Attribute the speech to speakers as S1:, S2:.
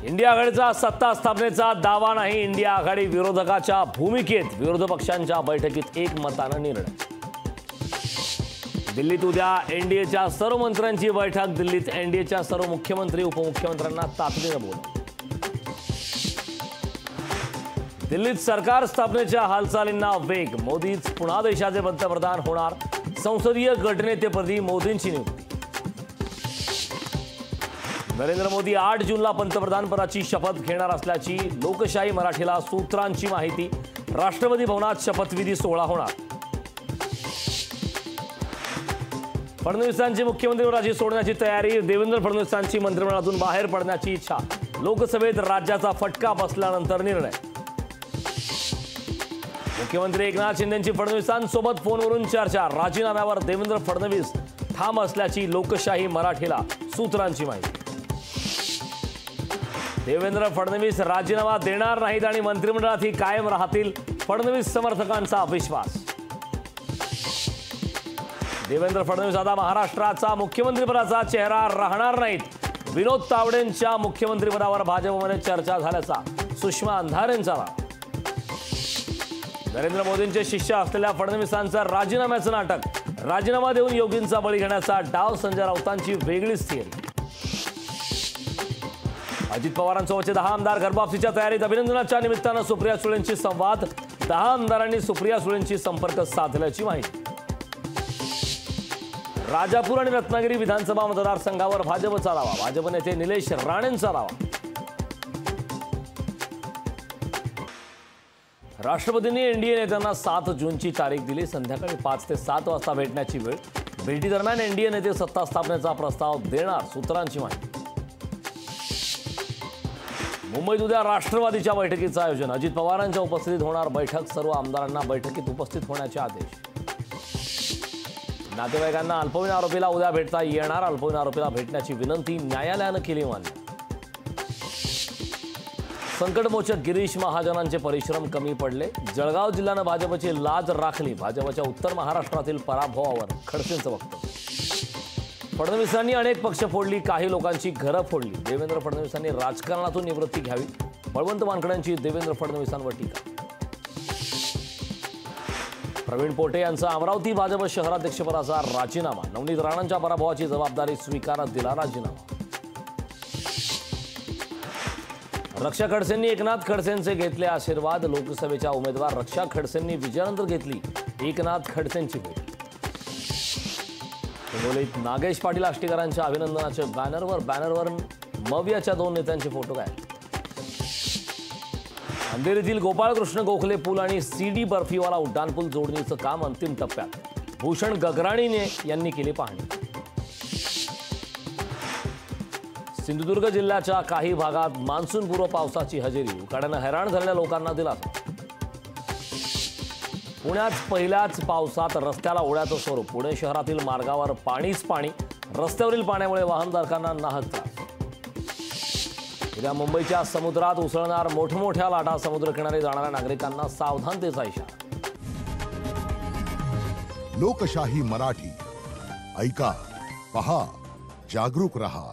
S1: India आघाडीचा सत्ता स्थापनेचा दावा नाही, इंडिया आघाडी विरोधकाच्या भूमिकेत विरोधी पक्षांच्या बैठकीत एकमताने निर्णय। दिल्लीत उद्या एनडीएच्या सर्व मंत्र्यांची बैठक, दिल्लीत एनडीएच्या सर्व मुख्यमंत्री उपमुख्यमंत्र्यांना तातडीने बोलावलं। दिल्लीत सरकार स्थापनेच्या हालचालींना वेग, मोदीच पुन्हा देशाचे पंतप्रधान होणार, संसदीय गटनेतेपदी मोदींची नियुक्ती। नरेंद्र मोदी 8 जूनला पंतप्रधानपदाची शपथ घेणार असल्याची लोकशाही मराठीला सूत्रांची माहिती, राष्ट्रपती भवनात शपथविधी सोहळा होणार। फडणवीसांची मुख्यमंत्रीपदाची सोडण्याची तयारी, देवेंद्र फडणवीसांची मंत्रिमंडळातून बाहेर पडण्याची इच्छा, लोकसभेत राज्याचा फटका बसल्यानंतर निर्णय। मुख्यमंत्री एकनाथ शिंदेंची फडणवीसांसोबत फोनवरून चर्चा, राजीनाम्यावर देवेंद्र फडणवीस ठाम असल्याची लोकशाही मराठीला सूत्रांची माहिती। देवेंद्र फडणवीस राजीनामा देणार नाहीत आणि मंत्रिमंडळातही कायम राहतील, फडणवीस समर्थकांचा विश्वास। देवेंद्र फडणवीस आता महाराष्ट्राचा मुख्यमंत्रीपदाचा चेहरा राहणार नाहीत, विनोद तावडेंच्या मुख्यमंत्रीपदावर भाजपमध्ये चर्चा झाल्याचा सुषमा अंधारेंचा राग। नरेंद्र मोदींचे शिष्य असलेल्या फडणवीसांचं राजीनाम्याचं नाटक, राजीनामा देऊन योगींचा बळी घेण्याचा डाव, संजय राऊतांची वेगळीच थिअरी। अजित पवारांसोबतचे 10 आमदार घरवापसीच्या तयारीत, अभिनंदनाच्या निमित्तानं सुप्रिया सुळेंशी संवाद, 10 आमदारांनी सुप्रिया सुळेंशी संपर्क साधल्याची माहिती। राजापूर आणि रत्नागिरी विधानसभा मतदारसंघावर भाजपचा दावा, भाजप नेते निलेश राणेंचा दावा। राष्ट्रपतींनी एनडीए नेत्यांना 7 जूनची तारीख दिली, संध्याकाळी 5 ते 7 वाजता भेटण्याची वेळ। भेटीदरम्यान एनडीए नेते सत्ता स्थापनेचा प्रस्ताव देणार, सूत्रांची माहिती। मुंबईत उद्या राष्ट्रवादीच्या बैठकीचं आयोजन, अजित पवारांच्या उपस्थितीत होणार बैठक, सर्व आमदारांना बैठकीत उपस्थित होण्याचे आदेश। नातेवाईकांना अल्पवयीन आरोपीला उद्या भेटता येणार, अल्पवयीन आरोपीला भेटण्याची विनंती न्यायालयानं केली मान्य। संकटमोचक गिरीश महाजनांचे परिश्रम कमी पडले, जळगाव जिल्ह्यानं भाजपची लाज राखली, भाजपच्या उत्तर महाराष्ट्रातील पराभवावर खडसेंचं वक्तव्य। फडणवीसांनी अनेक पक्ष फोडली, काही लोकांची घरं फोडली, देवेंद्र फडणवीसांनी राजकारणातून निवृत्ती घ्यावी, बळवंत वानखड्यांची देवेंद्र फडणवीसांवर टीका। प्रवीण पोटे यांचा अमरावती भाजप शहराध्यक्षपदाचा राजीनामा, नवनीत राणांच्या पराभवाची जबाबदारी स्वीकारत दिला राजीनामा। रक्षा खडसेंनी एकनाथ खडसेंचे घेतले आशीर्वाद, लोकसभेच्या उमेदवार रक्षा खडसेंनी विजयानंतर घेतली एकनाथ खडसेंची भेट। हिंगोलीत नागेश पाटील आष्टीकरांच्या अभिनंदनाच्या बॅनरवर मवियाच्या 2 नेत्यांचे फोटो आहेत। अंधेरीतील गोपाळकृष्ण गोखले पूल आणि सीडी बर्फीवाला उड्डाणपूल जोडणीचं काम अंतिम टप्प्यात, भूषण गगराणीने यांनी केली पाहणी। सिंधुदुर्ग जिल्ह्याच्या काही भागात मान्सूनपूर्व पावसाची हजेरी, उकाड्यानं हैराण झालेल्या लोकांना दिलासा। पुण्यात पहिल्याच पावसात रस्त्याला ओढ्याचं स्वरूप, पुणे शहरातील मार्गावर पाणीच पाणी, रस्त्यावरील पाण्यामुळे वाहनधारकांना नाहक त्रास। उद्या मुंबईच्या समुद्रात उसळणार मोठमोठ्या लाटा, समुद्रकिनारी जाणाऱ्या नागरिकांना सावधानतेचा इशारा।
S2: लोकशाही मराठी ऐका, पहा, जागरूक रहा।